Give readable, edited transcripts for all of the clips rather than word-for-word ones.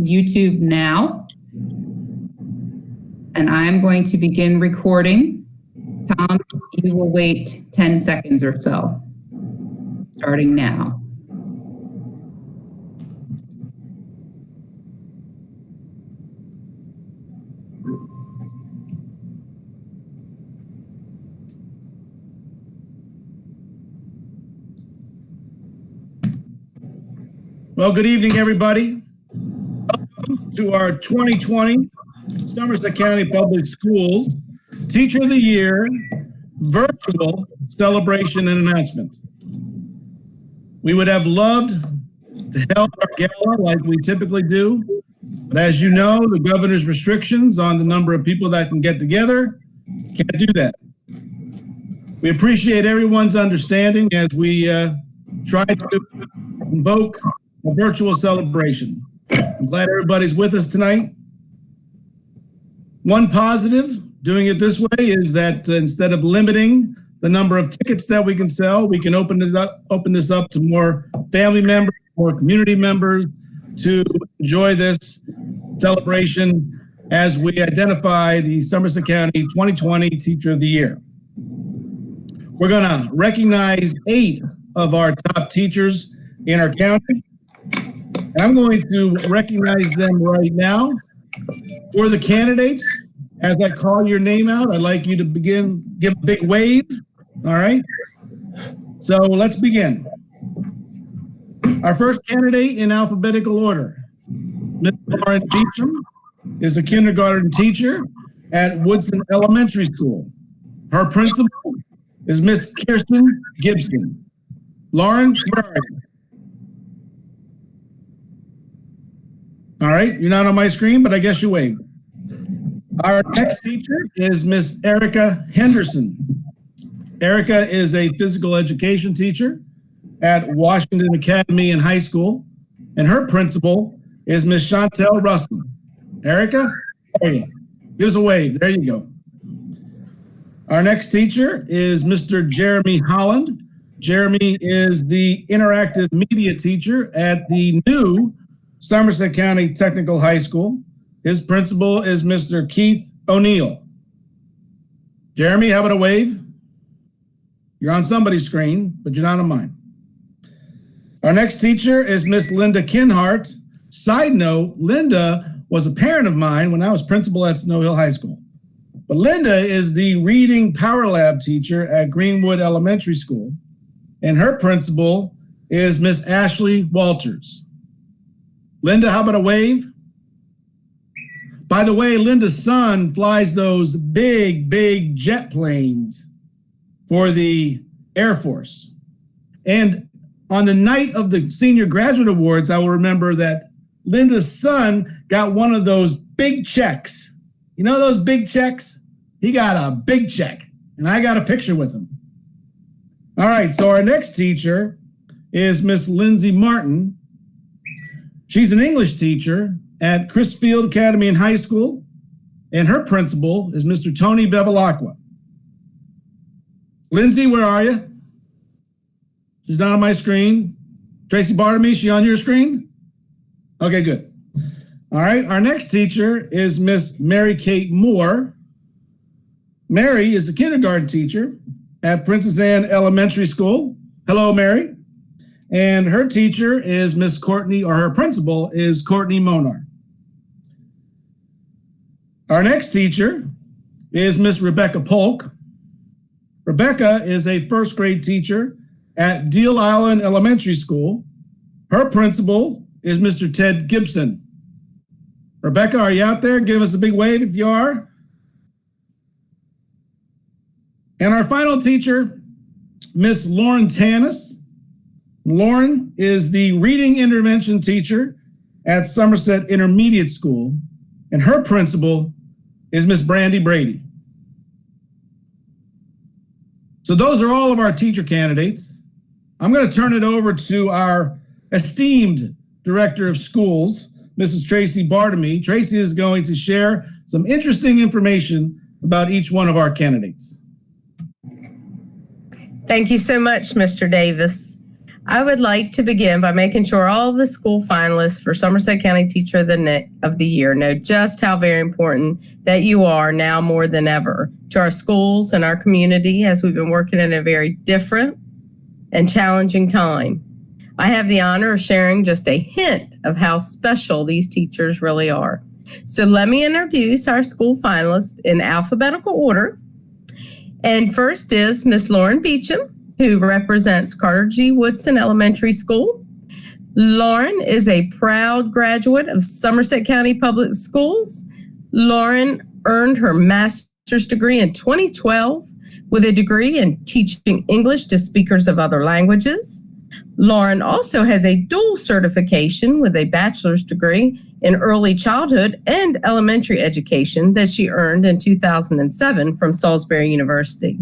YouTube now. And I'm going to begin recording. Tom, you will wait 10 seconds or so, starting now. Well, good evening, everybody. Welcome to our 2020 Somerset County Public Schools Teacher of the Year virtual celebration and announcement. We would have loved to hold our gala like we typically do, but as you know, the governor's restrictions on the number of people that can get together can't do that. We appreciate everyone's understanding as we try to invoke a virtual celebration. I'm glad everybody's with us tonight. One positive doing it this way is that instead of limiting the number of tickets that we can sell, we can open this up to more family members, more community members to enjoy this celebration as we identify the Somerset County 2020 Teacher of the Year. We're going to recognize 8 of our top teachers in our county. And I'm going to recognize them right now. For the candidates, as I call your name out, I'd like you to give a big wave. All right. So let's begin. Our first candidate in alphabetical order, Ms. Lauren Beecham, is a kindergarten teacher at Woodson Elementary School. Her principal is Miss Kirsten Gibson. Lauren, where are you? All right, you're not on my screen, but I guess you waved. Our next teacher is Miss Erika Henderson. Erika is a physical education teacher at Washington Academy and High School, and her principal is Miss Chantel Russell. Erika, how are you? Give us a wave. There you go. Our next teacher is Mr. Jeremy Holland. Jeremy is the interactive media teacher at the new Somerset County Technical High School. His principal is Mr. Keith O'Neill. Jeremy, how about a wave? You're on somebody's screen, but you're not on mine. Our next teacher is Miss Linda Kinhart. Side note, Linda was a parent of mine when I was principal at Snow Hill High School. But Linda is the reading power lab teacher at Greenwood Elementary School, and her principal is Miss Ashley Walters. Linda, how about a wave? By the way, Linda's son flies those big jet planes for the Air Force. And on the night of the Senior Graduate Awards, I will remember that Linda's son got one of those big checks. You know those big checks? He got a big check, and I got a picture with him. All right, so our next teacher is Miss Lindsay Martin. She's an English teacher at Chrisfield Academy and High School, and her principal is Mr. Tony Bevilacqua. Lindsay, where are you? She's not on my screen. Tracy Bartamy, she on your screen? Okay, good. All right, our next teacher is Miss Mary Kate Moore. Mary is a kindergarten teacher at Princess Anne Elementary School. Hello, Mary. And her teacher is Miss Courtney, or her principal is Courtney Monar. Our next teacher is Miss Rebecca Polk. Rebecca is a first grade teacher at Deal Island Elementary School. Her principal is Mr. Ted Gibson. Rebecca, are you out there? Give us a big wave if you are. And our final teacher, Miss Lauren Tanis. Lauren is the reading intervention teacher at Somerset Intermediate School, and her principal is Miss Brandy Brady. So those are all of our teacher candidates. I'm going to turn it over to our esteemed Director of Schools, Mrs. Tracy Bartamy. Tracy is going to share some interesting information about each one of our candidates. Thank you so much, Mr. Davis. I would like to begin by making sure all of the school finalists for Somerset County Teacher of the Year know just how very important that you are now more than ever to our schools and our community, as we've been working in a very different and challenging time. I have the honor of sharing just a hint of how special these teachers really are. So let me introduce our school finalists in alphabetical order. And first is Miss Lauren Beecham, who represents Carter G. Woodson Elementary School. Lauren is a proud graduate of Somerset County Public Schools. Lauren earned her master's degree in 2012 with a degree in teaching English to speakers of other languages. Lauren also has a dual certification with a bachelor's degree in early childhood and elementary education that she earned in 2007 from Salisbury University.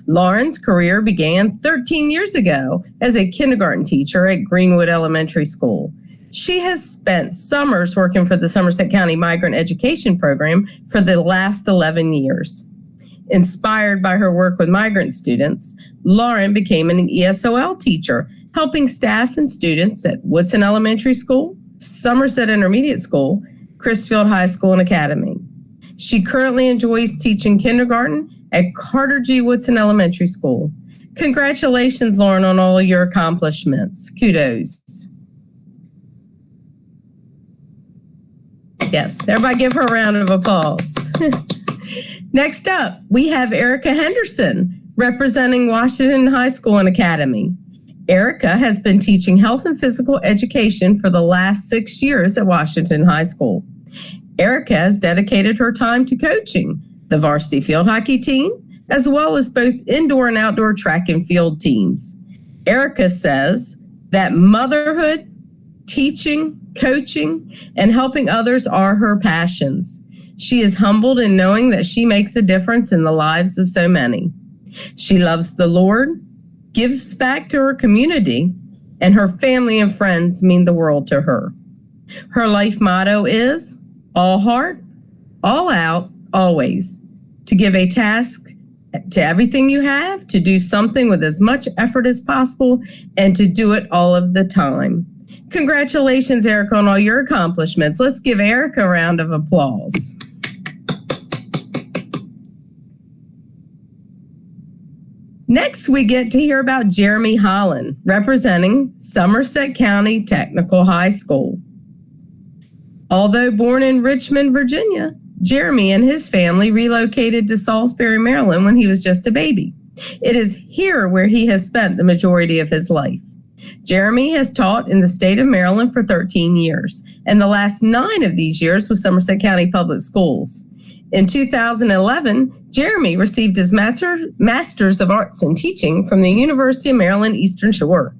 Lauren's career began 13 years ago as a kindergarten teacher at Greenwood Elementary School. She has spent summers working for the Somerset County Migrant Education Program for the last 11 years. Inspired by her work with migrant students, Lauren became an ESOL teacher, helping staff and students at Woodson Elementary School, Somerset Intermediate School, Chrisfield High School and Academy. She currently enjoys teaching kindergarten at Carter G. Woodson Elementary School. Congratulations, Lauren, on all your accomplishments. Kudos. Yes, everybody give her a round of applause. Next up, we have Erika Henderson, representing Washington High School and Academy. Erika has been teaching health and physical education for the last 6 years at Washington High School. Erika has dedicated her time to coaching the varsity field hockey team, as well as both indoor and outdoor track and field teams. Erika says that motherhood, teaching, coaching, and helping others are her passions. She is humbled in knowing that she makes a difference in the lives of so many. She loves the Lord, gives back to her community, and her family and friends mean the world to her. Her life motto is all heart, all out, always. To give a task to everything you have, to do something with as much effort as possible, and to do it all of the time. Congratulations, Erika, on all your accomplishments. Let's give Erika a round of applause. Next, we get to hear about Jeremy Holland, representing Somerset County Technical High School. Although born in Richmond, Virginia, Jeremy and his family relocated to Salisbury, Maryland when he was just a baby. It is here where he has spent the majority of his life. Jeremy has taught in the state of Maryland for 13 years, and the last 9 of these years with Somerset County Public Schools. In 2011, Jeremy received his Master's of Arts in Teaching from the University of Maryland Eastern Shore.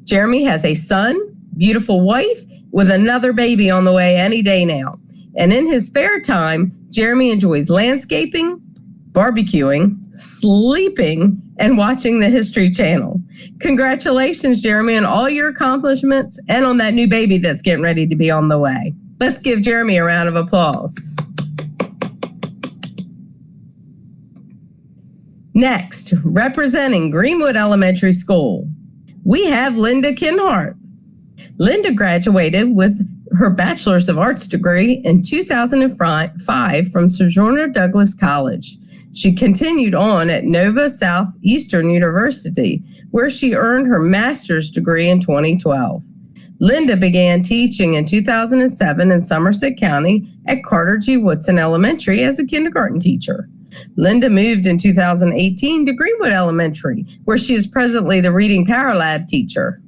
Jeremy has a son, beautiful wife, with another baby on the way any day now. And in his spare time, Jeremy enjoys landscaping, barbecuing, sleeping, and watching the History Channel. Congratulations, Jeremy, on all your accomplishments and on that new baby that's getting ready to be on the way. Let's give Jeremy a round of applause. Next, representing Greenwood Elementary School, we have Linda Kinhart. Linda graduated with her Bachelor's of Arts degree in 2005 from Sojourner Douglas College. She continued on at Nova Southeastern University, where she earned her master's degree in 2012. Linda began teaching in 2007 in Somerset County at Carter G. Woodson Elementary as a kindergarten teacher. Linda moved in 2018 to Greenwood Elementary, where she is presently the Reading Power Lab teacher.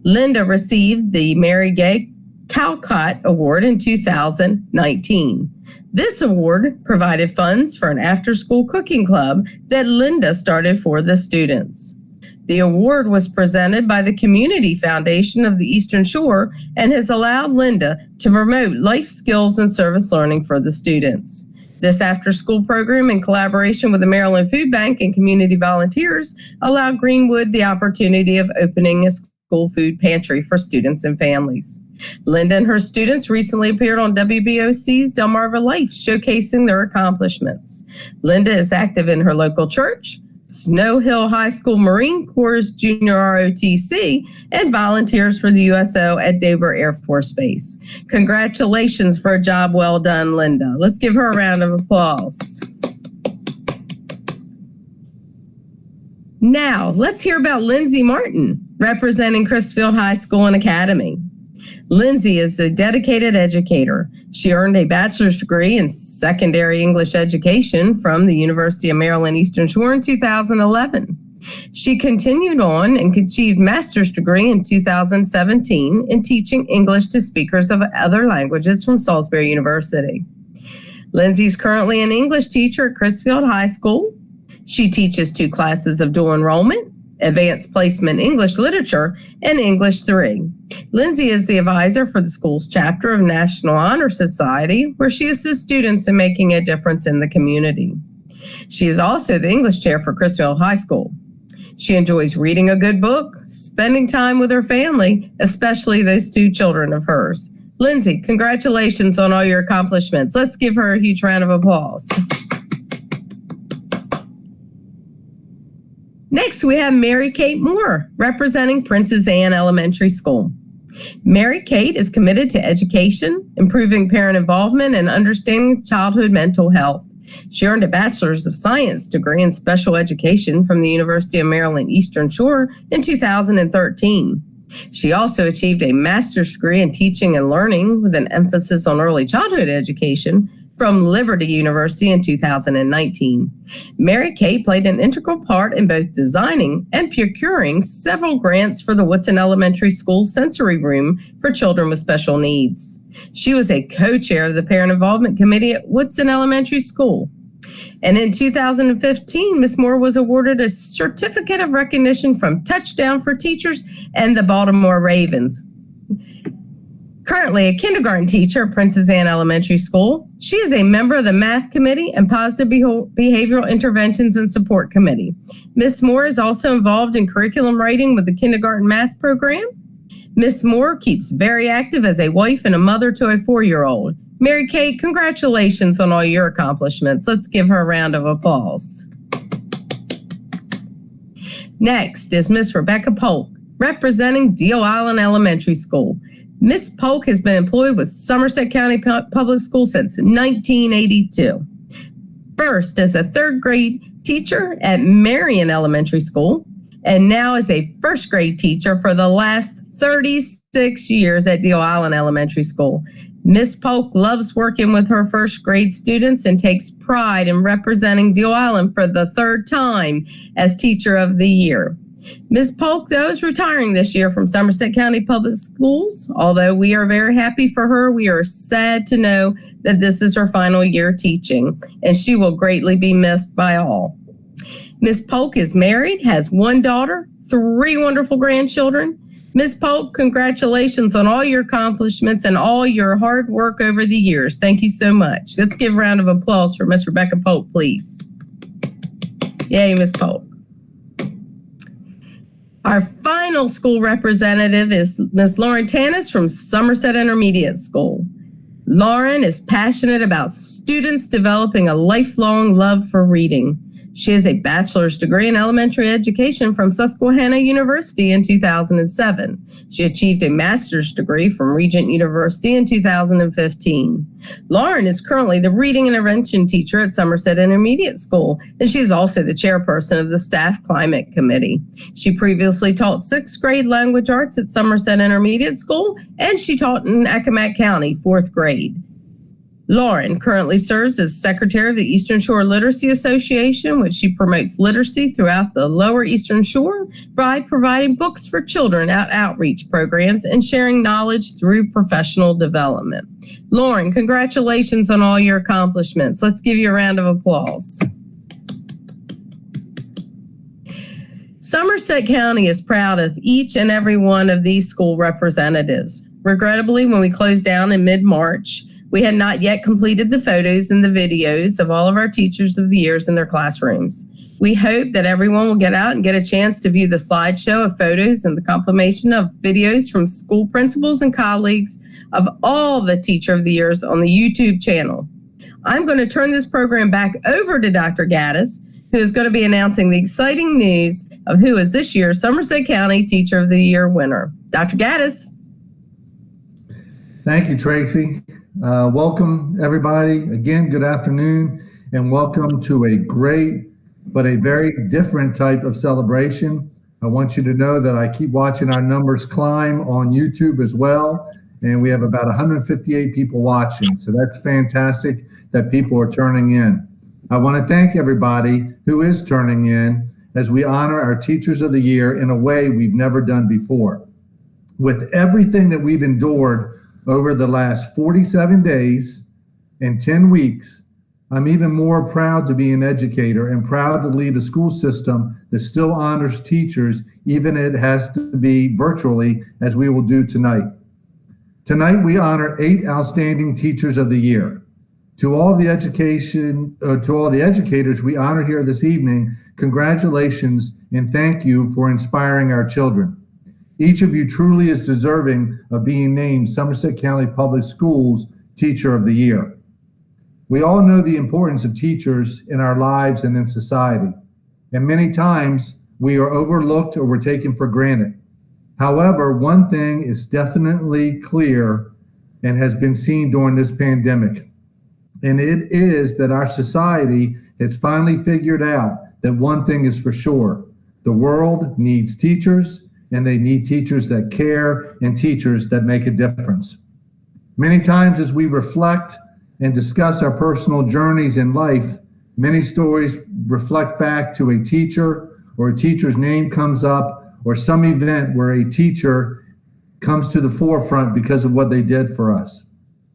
Linda received the Mary Gay Calcott Award in 2019. This award provided funds for an after-school cooking club that Linda started for the students. The award was presented by the Community Foundation of the Eastern Shore and has allowed Linda to promote life skills and service learning for the students. This after-school program, in collaboration with the Maryland Food Bank and community volunteers, allowed Greenwood the opportunity of opening a school food pantry for students and families. Linda and her students recently appeared on WBOC's Delmarva Life, showcasing their accomplishments. Linda is active in her local church, Snow Hill High School Marine Corps Junior ROTC, and volunteers for the USO at Dover Air Force Base. Congratulations for a job well done, Linda. Let's give her a round of applause. Now, let's hear about Lindsay Martin, representing Chrisfield High School and Academy. Lindsay is a dedicated educator. She earned a bachelor's degree in secondary English education from the University of Maryland Eastern Shore in 2011. She continued on and achieved master's degree in 2017 in teaching English to speakers of other languages from Salisbury University. Lindsay is currently an English teacher at Chrisfield High School. She teaches 2 classes of dual enrollment, Advanced Placement English Literature, and English 3. Lindsay is the advisor for the school's chapter of National Honor Society, where she assists students in making a difference in the community. She is also the English chair for Chrisfield High School. She enjoys reading a good book, spending time with her family, especially those 2 children of hers. Lindsay, congratulations on all your accomplishments. Let's give her a huge round of applause. Next, we have Mary Kate Moore, representing Princess Anne Elementary School. Mary Kate is committed to education, improving parent involvement, and understanding childhood mental health. She earned a Bachelor's of Science degree in Special Education from the University of Maryland Eastern Shore in 2013. She also achieved a Master's degree in Teaching and Learning with an emphasis on early childhood education from Liberty University in 2019. Mary Kate played an integral part in both designing and procuring several grants for the Woodson Elementary School Sensory Room for children with special needs. She was a co-chair of the Parent Involvement Committee at Woodson Elementary School. And in 2015, Ms. Moore was awarded a certificate of recognition from Touchdown for Teachers and the Baltimore Ravens. Currently a kindergarten teacher at Princess Anne Elementary School, she is a member of the Math Committee and Positive Behavioral Interventions and Support Committee. Ms. Moore is also involved in curriculum writing with the kindergarten math program. Ms. Moore keeps very active as a wife and a mother to a 4-year-old. Mary Kate, congratulations on all your accomplishments. Let's give her a round of applause. Next is Miss Rebecca Polk, representing Deal Island Elementary School. Ms. Polk has been employed with Somerset County Public Schools since 1982. First as a 3rd grade teacher at Marion Elementary School, and now as a 1st grade teacher for the last 36 years at Deal Island Elementary School. Ms. Polk loves working with her 1st grade students and takes pride in representing Deal Island for the 3rd time as Teacher of the Year. Ms. Polk, though, is retiring this year from Somerset County Public Schools. Although we are very happy for her, we are sad to know that this is her final year teaching, and she will greatly be missed by all. Ms. Polk is married, has 1 daughter, 3 wonderful grandchildren. Ms. Polk, congratulations on all your accomplishments and all your hard work over the years. Thank you so much. Let's give a round of applause for Ms. Rebecca Polk, please. Yay, Ms. Polk. Our final school representative is Ms. Lauren Tanis from Somerset Intermediate School. Lauren is passionate about students developing a lifelong love for reading. She has a bachelor's degree in elementary education from Susquehanna University in 2007. She achieved a master's degree from Regent University in 2015. Lauren is currently the reading intervention teacher at Somerset Intermediate School, and she is also the chairperson of the Staff Climate Committee. She previously taught 6th grade language arts at Somerset Intermediate School, and she taught in Accomack County, 4th grade. Lauren currently serves as secretary of the Eastern Shore Literacy Association, which she promotes literacy throughout the lower Eastern Shore by providing books for children at outreach programs and sharing knowledge through professional development. Lauren, congratulations on all your accomplishments. Let's give you a round of applause. Somerset County is proud of each and every one of these school representatives. Regrettably, when we closed down in mid-March, we had not yet completed the photos and the videos of all of our teachers of the years in their classrooms. We hope that everyone will get out and get a chance to view the slideshow of photos and the compilation of videos from school principals and colleagues of all the Teacher of the Years on the YouTube channel. I'm going to turn this program back over to Dr. Gattis, who is going to be announcing the exciting news of who is this year's Somerset County Teacher of the Year winner. Dr. Gattis. Thank you, Tracy. Welcome, everybody. Again, good afternoon, and welcome to a great but a very different type of celebration. I want you to know that I keep watching our numbers climb on YouTube as well, and we have about 158 people watching, so that's fantastic that people are turning in. I want to thank everybody who is turning in as we honor our Teachers of the Year in a way we've never done before. With everything that we've endured over the last 47 days and 10 weeks, I'm even more proud to be an educator and proud to lead a school system that still honors teachers, even if it has to be virtually, as we will do tonight. Tonight, we honor 8 outstanding Teachers of the Year. To all the educators we honor here this evening, congratulations and thank you for inspiring our children. Each of you truly is deserving of being named Somerset County Public Schools Teacher of the Year. We all know the importance of teachers in our lives and in society, and many times we are overlooked or we're taken for granted. However, one thing is definitely clear and has been seen during this pandemic, and it is that our society has finally figured out that one thing is for sure. The world needs teachers, and they need teachers that care and teachers that make a difference. Many times as we reflect and discuss our personal journeys in life, many stories reflect back to a teacher or a teacher's name comes up or some event where a teacher comes to the forefront because of what they did for us.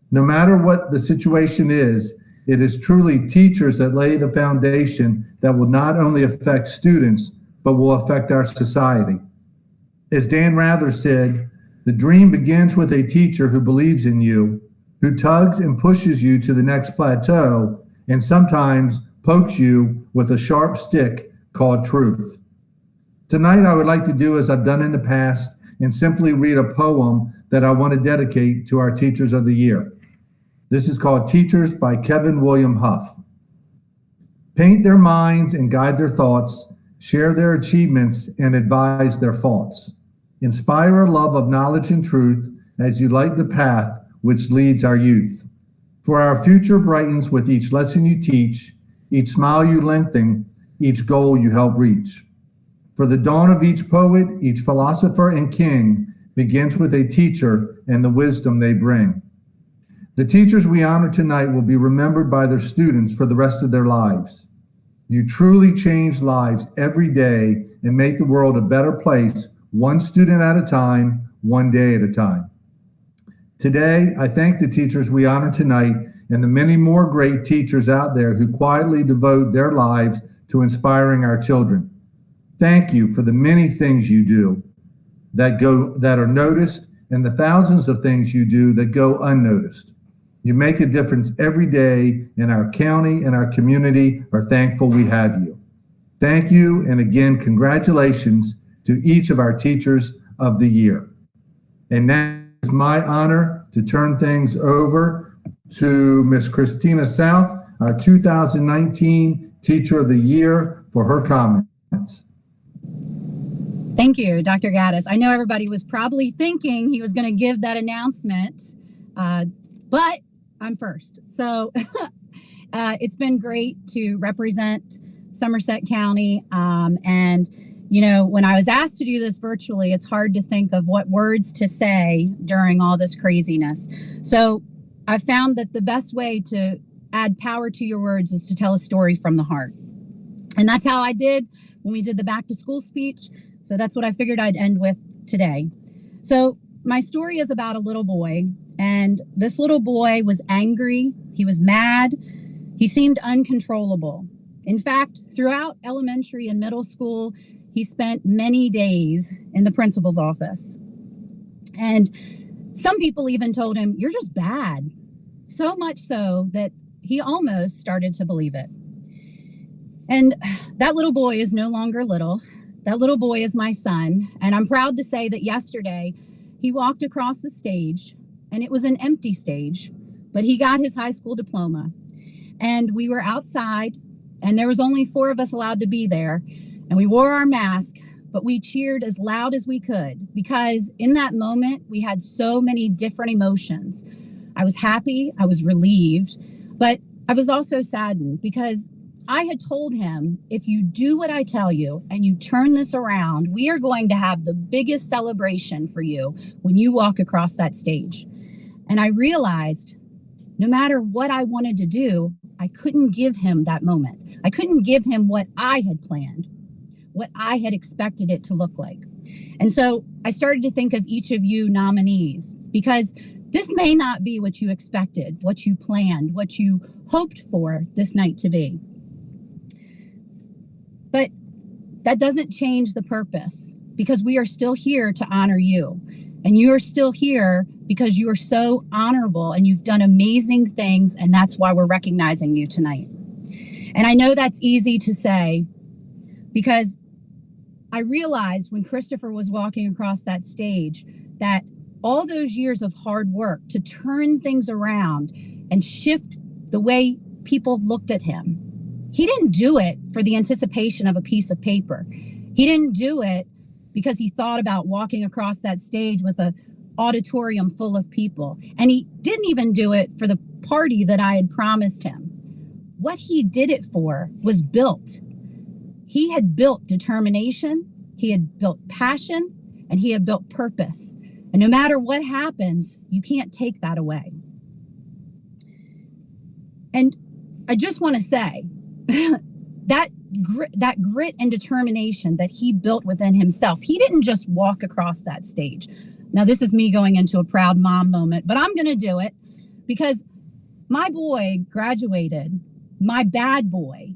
No matter what the situation is, it is truly teachers that lay the foundation that will not only affect students, but will affect our society. As Dan Rather said, the dream begins with a teacher who believes in you, who tugs and pushes you to the next plateau, and sometimes pokes you with a sharp stick called truth. Tonight, I would like to do as I've done in the past and simply read a poem that I want to dedicate to our Teachers of the Year. This is called Teachers by Kevin William Huff. Paint their minds and guide their thoughts, share their achievements and advise their faults. Inspire a love of knowledge and truth as you light the path which leads our youth. For our future brightens with each lesson you teach, each smile you lengthen, each goal you help reach. For the dawn of each poet, each philosopher and king begins with a teacher and the wisdom they bring. The teachers we honor tonight will be remembered by their students for the rest of their lives. You truly change lives every day and make the world a better place, one student at a time, one day at a time. Today, I thank the teachers we honor tonight and the many more great teachers out there who quietly devote their lives to inspiring our children. Thank you for the many things you do that are noticed and the thousands of things you do that go unnoticed. You make a difference every day, and our county and our community are thankful we have you. Thank you, and again, congratulations to each of our Teachers of the Year. And now it's my honor to turn things over to Ms. Christina South, our 2019 Teacher of the Year, for her comments. Thank you, Dr. Gattis. I know everybody was probably thinking he was going to give that announcement, but I'm first. So it's been great to represent Somerset County. And, you know, when I was asked to do this virtually, it's hard to think of what words to say during all this craziness. So I found that the best way to add power to your words is to tell a story from the heart. And that's how I did when we did the back to school speech. So that's what I figured I'd end with today. So my story is about a little boy, and this little boy was angry. He was mad. He seemed uncontrollable. In fact, throughout elementary and middle school, he spent many days in the principal's office. And some people even told him, "You're just bad." So much so that he almost started to believe it. And that little boy is no longer little. That little boy is my son. And I'm proud to say that yesterday he walked across the stage, and it was an empty stage, but he got his high school diploma. And we were outside and there was only 4 of us allowed to be there, and we wore our mask, but we cheered as loud as we could because in that moment, we had so many different emotions. I was happy, I was relieved, but I was also saddened because I had told him, if you do what I tell you and you turn this around, we are going to have the biggest celebration for you when you walk across that stage. And I realized no matter what I wanted to do, I couldn't give him that moment. I couldn't give him what I had planned, what I had expected it to look like. And so I started to think of each of you nominees because this may not be what you expected, what you planned, what you hoped for this night to be. But that doesn't change the purpose because we are still here to honor you. And you are still here because you are so honorable and you've done amazing things. And that's why we're recognizing you tonight. And I know that's easy to say because I realized when Christopher was walking across that stage that all those years of hard work to turn things around and shift the way people looked at him, he didn't do it for the anticipation of a piece of paper. He didn't do it because he thought about walking across that stage with an auditorium full of people. And he didn't even do it for the party that I had promised him. What he did it for was built. He had built determination, he had built passion, and he had built purpose. And no matter what happens, you can't take that away. And I just want to say that grit and determination that he built within himself, he didn't just walk across that stage. Now, this is me going into a proud mom moment, but I'm going to do it because my boy graduated, my bad boy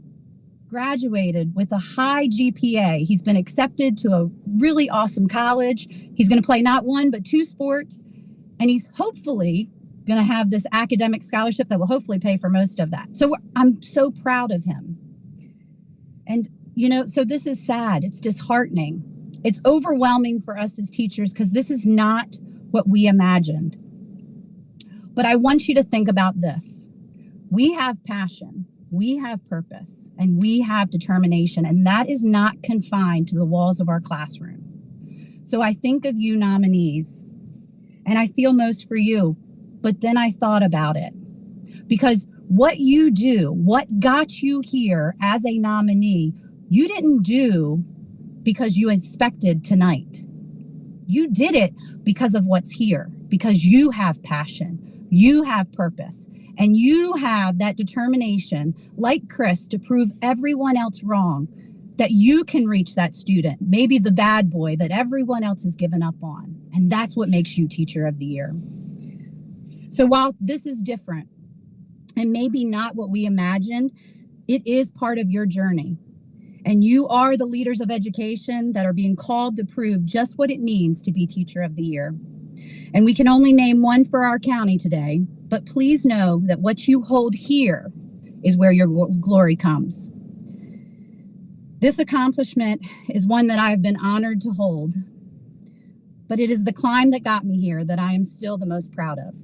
graduated with a high GPA. He's been accepted to a really awesome college. He's going to play not 1, but 2 sports. And he's hopefully going to have this academic scholarship that will hopefully pay for most of that. So I'm so proud of him. And, so this is sad. It's disheartening. It's overwhelming for us as teachers because this is not what we imagined. But I want you to think about this. We have passion. We have purpose and we have determination, and that is not confined to the walls of our classroom. So I think of you nominees and I feel most for you, but then I thought about it because what you do, what got you here as a nominee, you didn't do because you expected tonight. You did it because of what's here, because you have passion, you have purpose, and you have that determination, like Chris, to prove everyone else wrong, that you can reach that student, maybe the bad boy that everyone else has given up on. And that's what makes you Teacher of the Year. So while this is different and maybe not what we imagined, it is part of your journey. And you are the leaders of education that are being called to prove just what it means to be Teacher of the Year. And we can only name one for our county today, but please know that what you hold here is where your glory comes. This accomplishment is one that I have been honored to hold, but it is the climb that got me here that I am still the most proud of.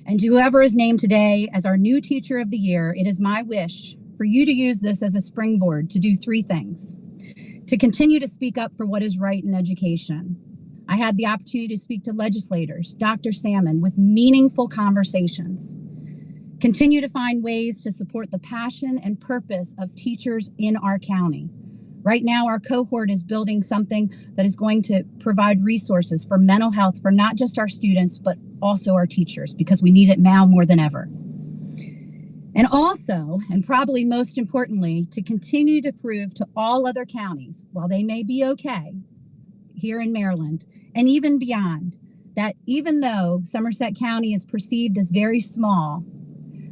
And to whoever is named today as our new Teacher of the Year, it is my wish for you to use this as a springboard to do 3 things. To continue to speak up for what is right in education. I had the opportunity to speak to legislators, Dr. Salmon, with meaningful conversations. Continue to find ways to support the passion and purpose of teachers in our county. Right now, our cohort is building something that is going to provide resources for mental health for not just our students, but also our teachers, because we need it now more than ever. And also, and probably most importantly, to continue to prove to all other counties, while they may be okay here in Maryland and even beyond, that even though Somerset County is perceived as very small,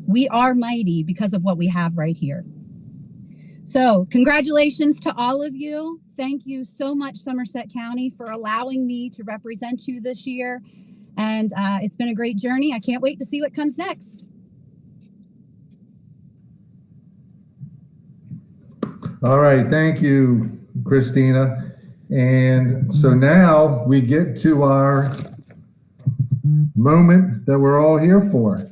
we are mighty because of what we have right here. So congratulations to all of you. Thank you so much, Somerset County, for allowing me to represent you this year. And it's been a great journey. I can't wait to see what comes next. All right, thank you, Christina. And so now we get to our moment that we're all here for.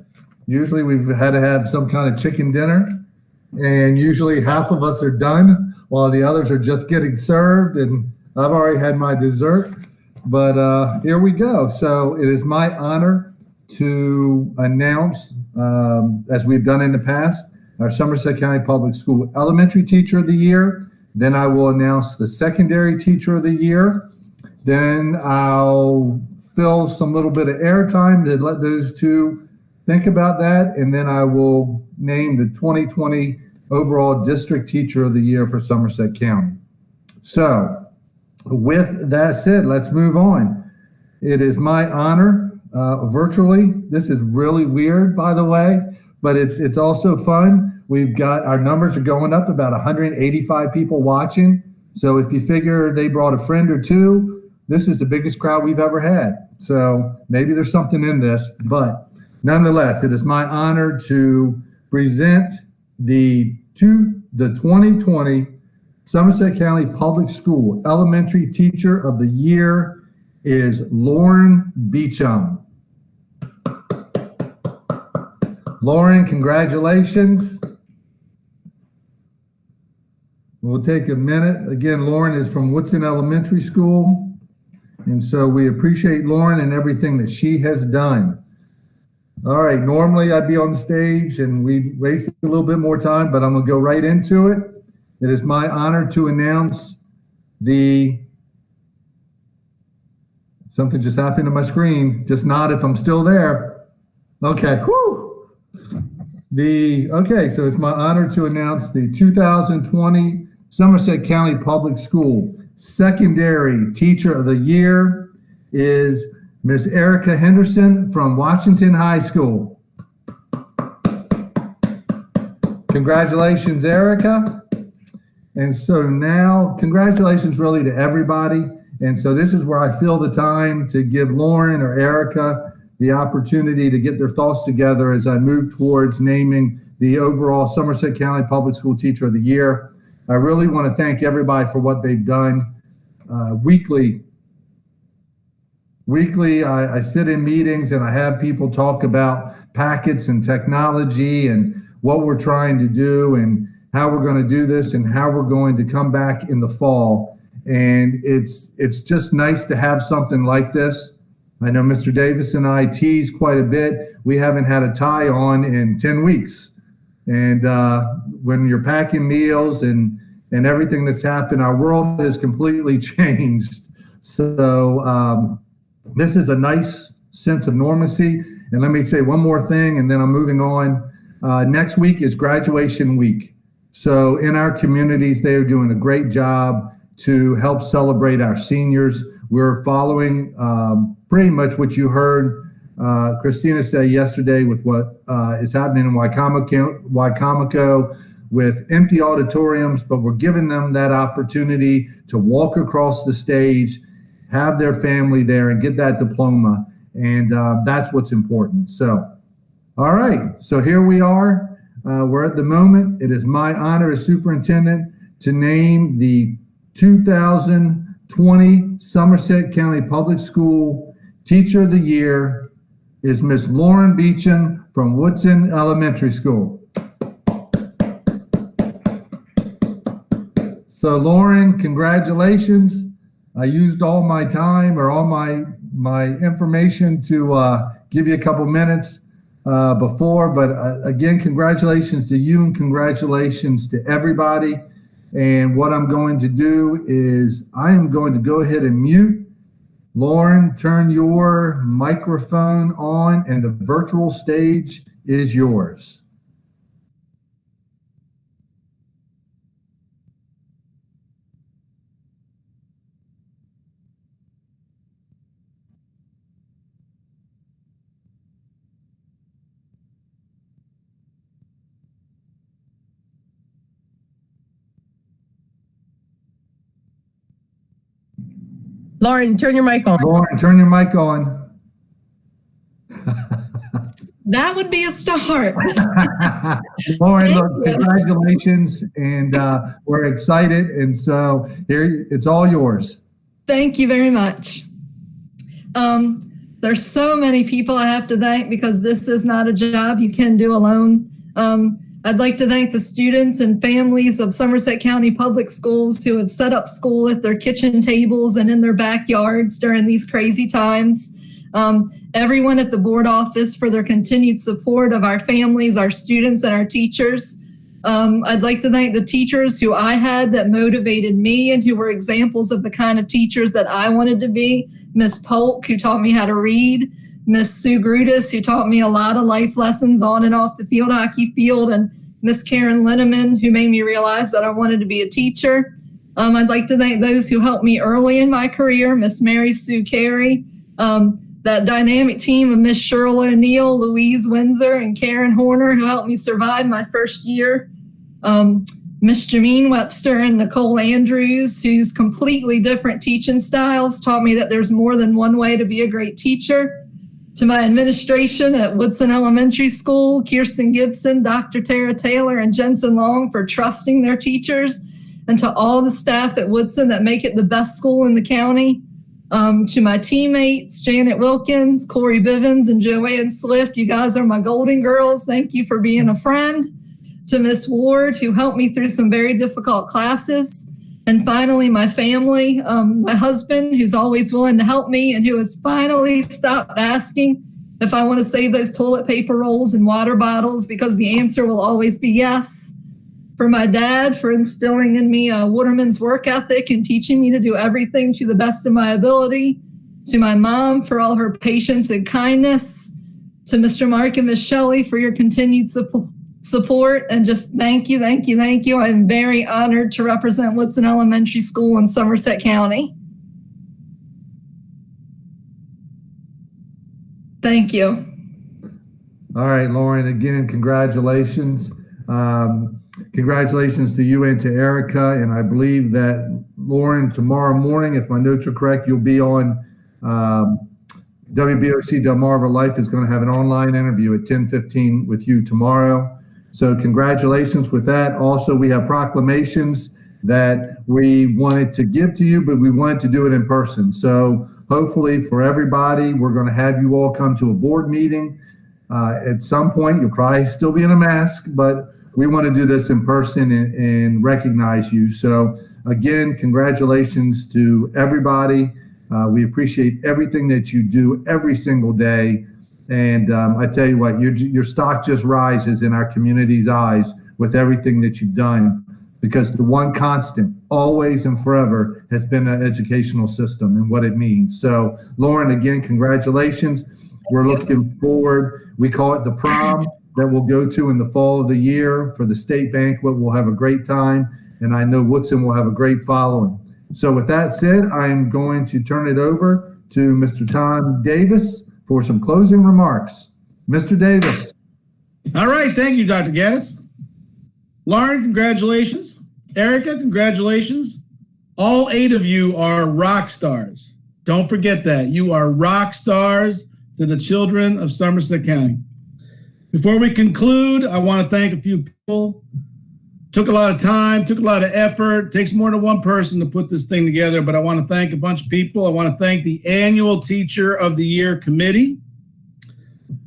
Usually we've had to have some kind of chicken dinner, And usually half of us are done while the others are just getting served. And I've already had my dessert, but here we go. So it is my honor to announce, as we've done in the past, our Somerset County Public School Elementary Teacher of the Year. Then I will announce the Secondary Teacher of the Year. Then I'll fill some little bit of airtime to let those two think about that. And then I will name the 2020 overall District Teacher of the Year for Somerset County. So with that said, let's move on. It is my honor, virtually. This is really weird, by the way, but it's also fun. We've got, our numbers are going up, about 185 people watching. So if you figure they brought a friend or two, this is the biggest crowd we've ever had. So maybe there's something in this, but nonetheless, it is my honor to present the 2020 Somerset County Public School Elementary Teacher of the Year is Lauren Beecham. Lauren, congratulations. We'll take a minute. Again, Lauren is from Woodson Elementary School. And so we appreciate Lauren and everything that she has done. All right, normally I'd be on stage and we wasted a little bit more time, but I'm gonna go right into it. It is my honor to announce something just happened to my screen. Just nod if I'm still there. Okay, whew. So it's my honor to announce the 2020 Somerset County Public School Secondary Teacher of the Year is Miss Erika Henderson from Washington High School. Congratulations, Erika. And so now, congratulations really to everybody. And so this is where I feel the time to give Lauren or Erika the opportunity to get their thoughts together as I move towards naming the overall Somerset County Public School Teacher of the Year. I really want to thank everybody for what they've done. Weekly, I sit in meetings and I have people talk about packets and technology and what we're trying to do and how we're going to do this and how we're going to come back in the fall. And it's just nice to have something like this. I know Mr. Davis and I tease quite a bit. We haven't had a tie on in 10 weeks. And when you're packing meals and everything that's happened, our world has completely changed. So this is a nice sense of normalcy. And let me say one more thing, and then I'm moving on. Next week is graduation week. So in our communities, they are doing a great job to help celebrate our seniors. We're following pretty much what you heard Christina say yesterday with what is happening in Wycomico with empty auditoriums, but we're giving them that opportunity to walk across the stage, have their family there, and get that diploma. And that's what's important. So, all right. So here we are. We're at the moment. It is my honor as superintendent to name the 2020 Somerset County Public School Teacher of the Year is Miss Lauren Beecham from Woodson Elementary School. So Lauren, congratulations. I used all my time or all my information to give you a couple minutes before, but again, congratulations to you and congratulations to everybody. And what I'm going to do is I am going to go ahead and mute. Lauren, turn your microphone on and the virtual stage is yours. Lauren, turn your mic on. Lauren, turn your mic on. That would be a start. Lauren, look, congratulations, and we're excited. And so here, it's all yours. Thank you very much. There's so many people I have to thank because this is not a job you can do alone. I'd like to thank the students and families of Somerset County Public Schools who have set up school at their kitchen tables and in their backyards during these crazy times. Everyone at the board office for their continued support of our families, our students, and our teachers. I'd like to thank the teachers who I had that motivated me and who were examples of the kind of teachers that I wanted to be. Miss Polk, who taught me how to read. Miss Sue Grutis, who taught me a lot of life lessons on and off the field hockey field, and Miss Karen Linneman, who made me realize that I wanted to be a teacher. I'd like to thank those who helped me early in my career, Miss Mary Sue Carey, that dynamic team of Miss Cheryl O'Neill, Louise Windsor, and Karen Horner, who helped me survive my first year. Miss Jameen Webster and Nicole Andrews, whose completely different teaching styles taught me that there's more than one way to be a great teacher. To my administration at Woodson Elementary School, Kirsten Gibson, Dr. Tara Taylor, and Jensen Long for trusting their teachers, and to all the staff at Woodson that make it the best school in the county. To my teammates, Janet Wilkins, Corey Bivens, and Joanne Swift, you guys are my golden girls. Thank you for being a friend. To Miss Ward, who helped me through some very difficult classes. And finally, my family, my husband, who's always willing to help me and who has finally stopped asking if I want to save those toilet paper rolls and water bottles, because the answer will always be yes. For my dad, for instilling in me a Waterman's work ethic and teaching me to do everything to the best of my ability. To my mom, for all her patience and kindness. To Mr. Mark and Miss Shelley, for your continued support, and just thank you. I'm very honored to represent Woodson Elementary School in Somerset County. Thank you. All right, Lauren, again, congratulations. Congratulations to you and to Erika. And I believe that, Lauren, tomorrow morning, if my notes are correct, you'll be on WBOC Delmarva Life is going to have an online interview at 10:15 with you tomorrow. So congratulations with that. Also, we have proclamations that we wanted to give to you, but we wanted to do it in person. So hopefully for everybody, we're going to have you all come to a board meeting. At some point, you'll probably still be in a mask, but we want to do this in person and recognize you. So again, congratulations to everybody. We appreciate everything that you do every single day. And I tell you what, your stock just rises in our community's eyes with everything that you've done, because the one constant always and forever has been an educational system and what it means. So Lauren, again, congratulations. We're looking forward. We call it the prom that we'll go to in the fall of the year for the state banquet. We'll have a great time. And I know Woodson will have a great following. So with that said, I'm going to turn it over to Mr. Tom Davis for some closing remarks. Mr. Davis. All right. Thank you, Dr. Gattis. Lauren, congratulations. Erika, congratulations. All 8 of you are rock stars. Don't forget that. You are rock stars to the children of Somerset County. Before we conclude, I want to thank a few people. Took a lot of time, took a lot of effort. It takes more than one person to put this thing together, but I want to thank a bunch of people. I want to thank the annual Teacher of the Year committee.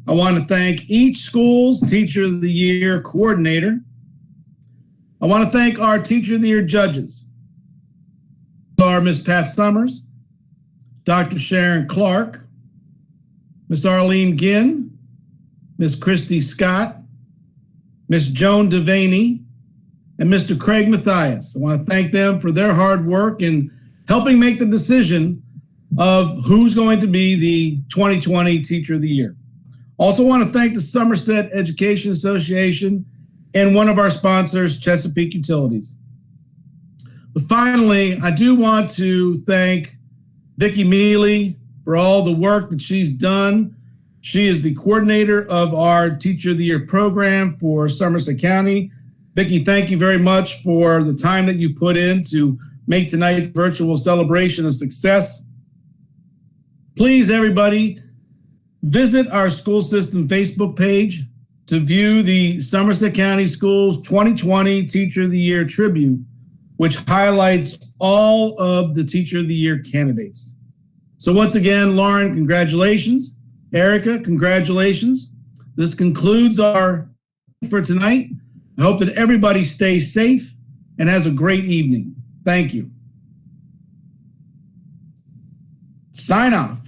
I want to thank each school's Teacher of the Year coordinator. I want to thank our Teacher of the Year judges. Are Miss Pat Summers, Dr. Sharon Clark, Miss Arlene Ginn, Miss Christy Scott, Miss Joan Devaney, and Mr. Craig Mathias. I want to thank them for their hard work in helping make the decision of who's going to be the 2020 Teacher of the Year. Also want to thank the Somerset Education Association and one of our sponsors, Chesapeake Utilities. But finally, I do want to thank Vicki Mealy for all the work that she's done. She is the coordinator of our Teacher of the Year program for Somerset County. Vicki, thank you very much for the time that you put in to make tonight's virtual celebration a success. Please, everybody, visit our school system Facebook page to view the Somerset County Schools 2020 Teacher of the Year tribute, which highlights all of the Teacher of the Year candidates. So once again, Lauren, congratulations. Erika, congratulations. This concludes our for tonight. I hope that everybody stays safe and has a great evening. Thank you. Sign off.